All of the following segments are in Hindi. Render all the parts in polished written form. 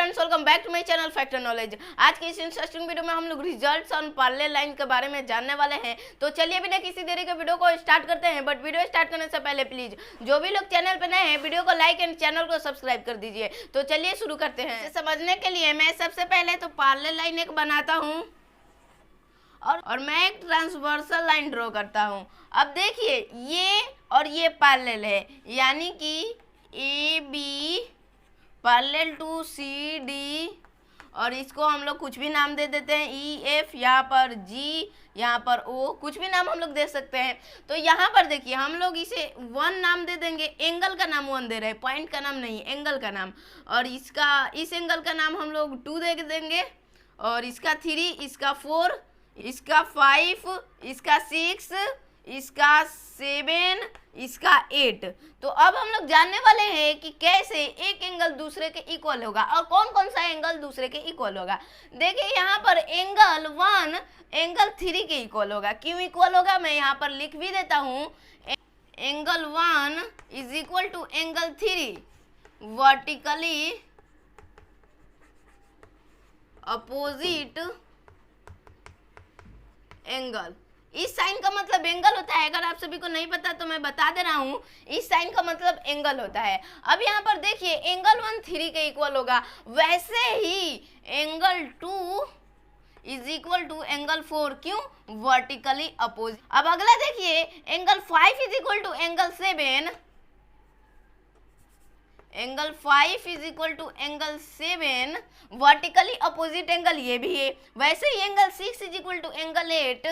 Friends, welcome back to my channel factor knowledge. आज की इस इंटरेस्टिंग वीडियो में हम लोग रिजल्ट्स ऑन पार्ले लाइन के बारे में जानने वाले हैं। तो चलिए बिना किसी देरी के वीडियो को स्टार्ट करते हैं। बट वीडियो स्टार्ट करने से पहले प्लीज जो भी लोग चैनल पर नए हैं वीडियो को लाइक एंड चैनल को सब्सक्राइब कर दीजिए। तो चलिए शुरू करते हैं। इसे समझने के लिए मैं सबसे पहले तो पार्ले लाइन एक बनाता हूँ और मैं एक ट्रांसवर्सल लाइन ड्रॉ करता हूँ। अब देखिए ये और ये पैरेलल है, यानी कि A B parallel to C D, और इसको हम लोग कुछ भी नाम दे देते हैं, ई एफ, यहाँ पर जी, यहाँ पर ओ, कुछ भी नाम हम लोग दे सकते हैं। तो यहाँ पर देखिए हम लोग इसे 1 नाम दे देंगे, एंगल का नाम 1 दे रहे हैं, पॉइंट का नाम नहीं, एंगल का नाम। और इस एंगल का नाम हम लोग 2 दे देंगे, और इसका 3, इसका 4, इसका 5, इसका 6, इसका 7, इसका 8। तो अब हम लोग जानने वाले हैं कि कैसे एक एंगल दूसरे के इक्वल होगा और कौन कौन सा एंगल दूसरे के इक्वल होगा। देखिए यहाँ पर एंगल 1 एंगल 3 के इक्वल होगा। क्यों इक्वल होगा मैं यहाँ पर लिख भी देता हूँ। Angle 1 is equal to angle 3 vertically opposite angle. इस साइन का मतलब एंगल होता है। अगर आप सभी को नहीं पता तो मैं बता दे रहा हूँ, इस साइन का मतलब एंगल होता है। अब यहाँ पर देखिए एंगल 1 3 के इक्वल होगा, वैसे ही angle 2 is equal to angle 4। क्यों? Vertically opposite. अब अगला देखिए angle 5 is equal to angle 7, angle 5 is equal to angle 7 vertically opposite angle ये भी है। वैसे ही angle 6 is equal to angle 8,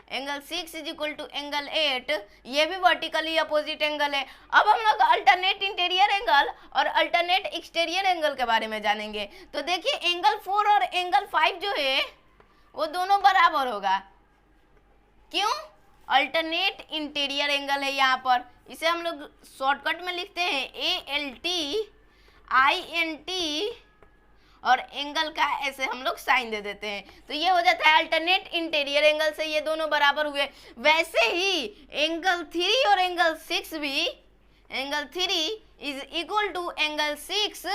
angle 6 is equal to angle 8 ये भी वर्टिकली अपोजिट एंगल है। अब हम लोग अल्टरनेट इंटीरियर एंगल और अल्टरनेट एक्सटीरियर एंगल के बारे में जानेंगे। तो देखिए एंगल 4 और एंगल 5 जो है वो दोनों बराबर होगा। क्यों? अल्टरनेट इंटीरियर एंगल है यहाँ पर। इसे हम लोग शॉर्टकट में लिखते हैं ALT INT, और एंगल का ऐसे हम लोग साइन दे देते हैं। तो ये हो जाता है अल्टरनेट इंटीरियर एंगल से ये दोनों बराबर हुए। वैसे ही एंगल 3 और एंगल 6 भी, angle 3 is equal to angle 6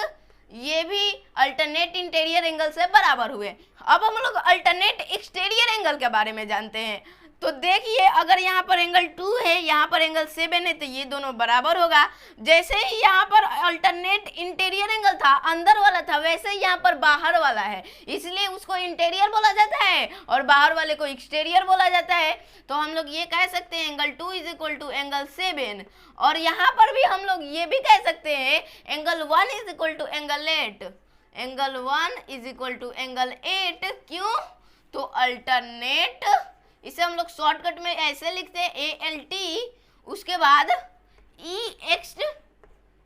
ये भी अल्टरनेट इंटीरियर एंगल से बराबर हुए। अब हम लोग अल्टरनेट एक्सटीरियर एंगल के बारे में जानते हैं। तो देखिए अगर यहाँ पर एंगल 2 है, यहाँ पर एंगल 7 है, तो ये दोनों बराबर होगा। जैसे ही यहाँ पर अल्टरनेट इंटीरियर एंगल था, अंदर वाला था, वैसे ही यहाँ पर बाहर वाला है, इसलिए उसको इंटीरियर बोला जाता है और बाहर वाले को एक्सटीरियर बोला जाता है। तो हम लोग ये कह सकते हैं angle 2 is equal to angle 7, और यहाँ पर भी हम लोग ये भी कह सकते हैं angle 1 is equal to angle 8, angle 1 is equal to angle 8। क्यों? तो अल्टरनेट, इसे हम लोग शॉर्टकट में ऐसे लिखते हैं ALT, उसके बाद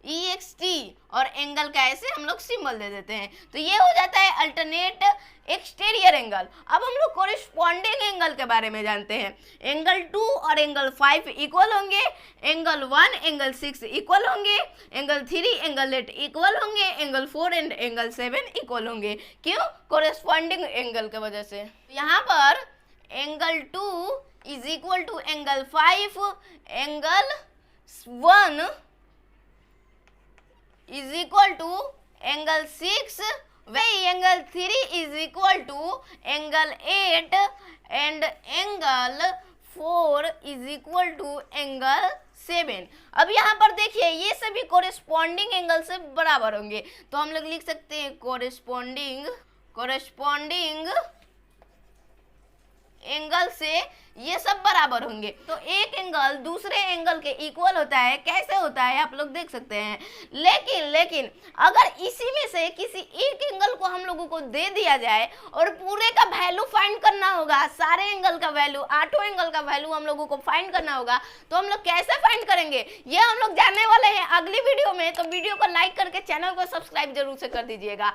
EXT और एंगल का ऐसे हम लोग सिंबल दे देते हैं। तो ये हो जाता है अल्टरनेट एक्सटीरियर एंगल। अब हम लोग कोरिस्पॉन्डिंग एंगल के बारे में जानते हैं। एंगल 2 और एंगल 5 इक्वल होंगे, एंगल 1 एंगल 6 इक्वल होंगे, एंगल 3 एंगल 8 इक्वल होंगे, एंगल 4 एंड एंगल 7 इक्वल होंगे। क्यों? कोरिस्पॉन्डिंग एंगल की वजह से। यहाँ पर angle 2 is equal to angle 5, angle 1 is equal to angle 6, वही angle 3 is equal to angle 8 and angle 4 is equal to angle 7। अब यहाँ पर देखिए ये सभी कोरिस्पॉन्डिंग एंगल से बराबर होंगे। तो हम लोग लिख सकते हैं कोरिस्पॉन्डिंग एंगल से ये सब बराबर होंगे। तो एक एंगल दूसरे एंगल के इक्वल होता है। कैसे होता है आप लोग देख सकते हैं। लेकिन अगर इसी में से किसी एक एंगल को हम लोगों को दे दिया जाए और पूरे का वैल्यू फाइंड करना होगा, सारे एंगल का वैल्यू, 8 एंगल का वैल्यू हम लोगों को फाइंड करना होगा, तो हम लोग कैसे फाइंड करेंगे ये हम लोग जानने वाले हैं अगली वीडियो में। तो वीडियो को लाइक करके चैनल को सब्सक्राइब जरूर से कर दीजिएगा।